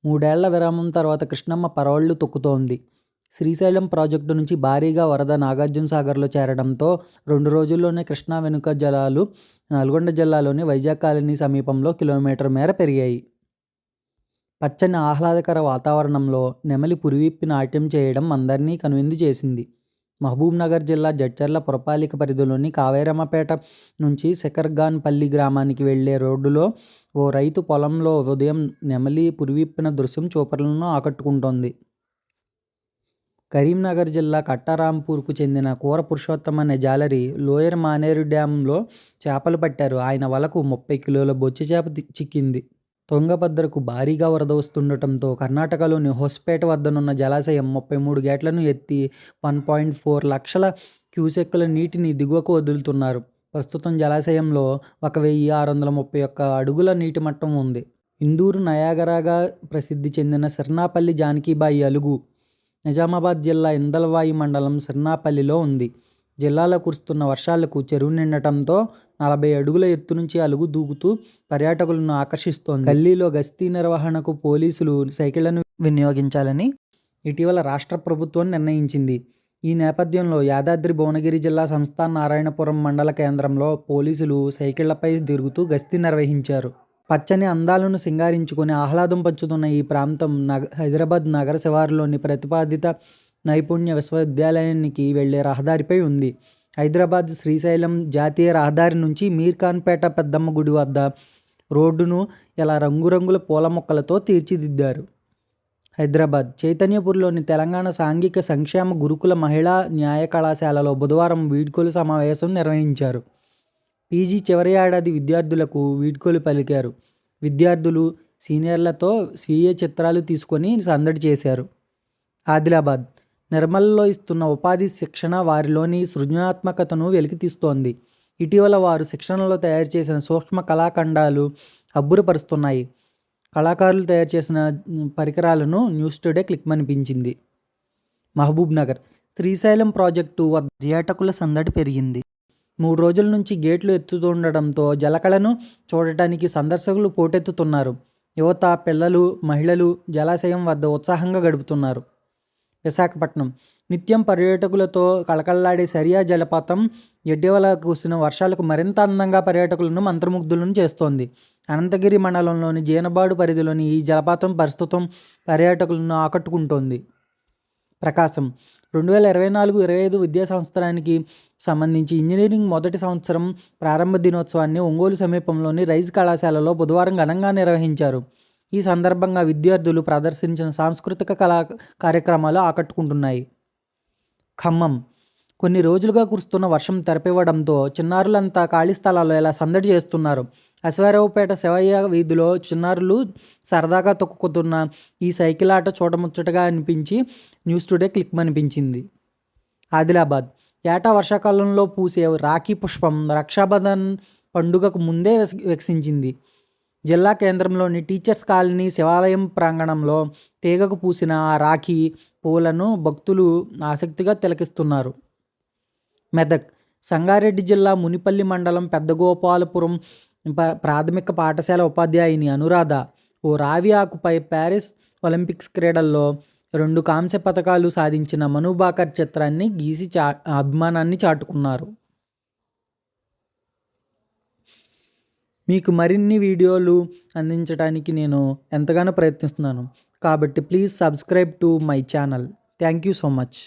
మూడేళ్ల విరామం తర్వాత కృష్ణమ్మ పరవళ్లు తొక్కుతోంది. శ్రీశైలం ప్రాజెక్టు నుంచి భారీగా వరద నాగార్జునసాగర్లో చేరడంతో 2 రోజుల్లోనే కృష్ణా వెనుక జలాలు నల్గొండ జిల్లాలోని వైజాగ్ కాలనీ సమీపంలో కిలోమీటర్ మేర పెరిగాయి. పచ్చని ఆహ్లాదకర వాతావరణంలో నెమలి పురివిప్పి నాట్యం చేయడం అందరినీ కనువిందు చేసింది. మహబూబ్నగర్ జిల్లా జడ్చర్ల పురపాలిక పరిధిలోని కావేరమ్మపేట నుంచి శకర్గాన్పల్లి గ్రామానికి వెళ్లే రోడ్డులో ఓ రైతు పొలంలో ఉదయం నెమలి పురివిప్పిన దృశ్యం చూపరులను ఆకట్టుకుంటోంది. కరీంనగర్ జిల్లా కట్టారాంపూర్కు చెందిన కూర పురుషోత్తమ అనే జాలరి లోయర్ మానేరు డ్యాంలో చేపలు పట్టారు. ఆయన వలకు 30 కిలోల బొచ్చె చేప చిక్కింది. తుంగభద్రకు భారీగా వరద వస్తుండటంతో కర్ణాటకలోని హొస్పేట వద్దనున్న జలాశయం 33 గేట్లను ఎత్తి 1.4 లక్షల క్యూసెక్కుల నీటిని దిగువకు వదులుతున్నారు. ప్రస్తుతం జలాశయంలో 1631 అడుగుల నీటి మట్టం ఉంది. ఇందూరు నయాగరాగా ప్రసిద్ధి చెందిన సిర్నాపల్లి జానకీబాయి అలుగు నిజామాబాద్ జిల్లా ఇందల్వాయి మండలం సిర్నాపల్లిలో ఉంది. జిల్లాలో కురుస్తున్న వర్షాలకు చెరువు నిండటంతో 40 అడుగుల ఎత్తు నుంచి అలుగు దూకుతూ పర్యాటకులను ఆకర్షిస్తోంది. గల్లీలో గస్తీ నిర్వహణకు పోలీసులు సైకిళ్లను వినియోగించాలని ఇటీవల రాష్ట్ర ప్రభుత్వం నిర్ణయించింది. ఈ నేపథ్యంలో యాదాద్రి భువనగిరి జిల్లా సంస్థాన్ నారాయణపురం మండల కేంద్రంలో పోలీసులు సైకిళ్లపై తిరుగుతూ గస్తీ నిర్వహించారు. పచ్చని అందాలను సింగారించుకొని ఆహ్లాదం పంచుతున్న ఈ ప్రాంతం హైదరాబాద్ నగర శివారులోని ప్రతిపాదిత నైపుణ్య విశ్వవిద్యాలయానికి వెళ్లే రహదారిపై ఉంది. హైదరాబాద్ శ్రీశైలం జాతీయ రహదారి నుంచి మీర్ఖాన్పేట పెద్దమ్మ గుడి వద్ద రోడ్డును ఇలా రంగురంగుల పూల మొక్కలతో తీర్చిదిద్దారు. హైదరాబాద్ చైతన్యపూర్లోని తెలంగాణ సాంఘిక సంక్షేమ గురుకుల మహిళా న్యాయ కళాశాలలో బుధవారం వీడ్కోలు సమావేశం నిర్వహించారు. పీజీ చివరి ఏడాది విద్యార్థులకు వీడ్కోలు పలికారు. విద్యార్థులు సీనియర్లతో స్వీయ చిత్రాలు తీసుకొని సందడి చేశారు. ఆదిలాబాద్ నిర్మల్లో ఇస్తున్న ఉపాధి శిక్షణ వారిలోని సృజనాత్మకతను వెలికితీస్తోంది. ఇటీవల వారు శిక్షణలో తయారు చేసిన సూక్ష్మ కళాఖండాలు అబ్బురపరుస్తున్నాయి. కళాకారులు తయారు చేసిన పరికరాలను న్యూస్ టుడే క్లిక్మనిపించింది. మహబూబ్ నగర్ శ్రీశైలం ప్రాజెక్టు వద్ద పర్యాటకుల సందడి పెరిగింది. 3 రోజుల నుంచి గేట్లు ఎత్తుతుండటంతో జలకళను చూడటానికి సందర్శకులు పోటెత్తుతున్నారు. యువత, పిల్లలు, మహిళలు జలాశయం వద్ద ఉత్సాహంగా గడుపుతున్నారు. విశాఖపట్నం నిత్యం పర్యాటకులతో కళకళలాడే సరియా జలపాతం ఇటీవల కురిసిన వర్షాలకు మరింత అందంగా పర్యాటకులను మంత్రముగ్ధులను చేస్తోంది. అనంతగిరి మండలంలోని జీనబాడు పరిధిలోని ఈ జలపాతం ప్రస్తుతం పర్యాటకులను ఆకట్టుకుంటోంది. ప్రకాశం 2024-25 విద్యా సంవత్సరానికి సంబంధించి ఇంజనీరింగ్ మొదటి సంవత్సరం ప్రారంభ దినోత్సవాన్ని ఒంగోలు సమీపంలోని రైజ్ కళాశాలలో బుధవారం ఘనంగా నిర్వహించారు. ఈ సందర్భంగా విద్యార్థులు ప్రదర్శించిన సాంస్కృతిక కళా కార్యక్రమాలు ఆకట్టుకుంటున్నాయి. ఖమ్మం కొన్ని రోజులుగా కురుస్తున్న వర్షం తెరపివ్వడంతో చిన్నారులంతా ఖాళీ స్థలాల్లో ఇలా సందడి చేస్తున్నారు. అశ్వారావుపేట శివయ్య వీధిలో చిన్నారులు సరదాగా తొక్కుతున్న ఈ సైకిల్ ఆట చూడముచ్చటగా అనిపించి న్యూస్ టుడే క్లిక్మనిపించింది. ఆదిలాబాద్ ఏటా వర్షాకాలంలో పూసే రాఖీ పుష్పం రక్షాబంధన్ పండుగకు ముందే వికసించింది. జిల్లా కేంద్రంలోని టీచర్స్ కాలనీ శివాలయం ప్రాంగణంలో తీగకు పూసిన ఆ రాఖీ పూలను భక్తులు ఆసక్తిగా తిలకిస్తున్నారు. మెదక్ సంగారెడ్డి జిల్లా మునిపల్లి మండలం పెద్దగోపాలపురం ప్రాథమిక పాఠశాల ఉపాధ్యాయుని అనురాధ ఓ రావి ఆకుపై ప్యారిస్ ఒలింపిక్స్ క్రీడల్లో 2 కాంస్య పతకాలు సాధించిన మనుబాకర్ చిత్రాన్ని గీసి అభిమానాన్ని చాటుకున్నారు. మీకు మరిన్ని వీడియోలు అందించడానికి నేను ఎంతగానో ప్రయత్నిస్తున్నాను. కాబట్టి please subscribe to my channel. Thank you so much.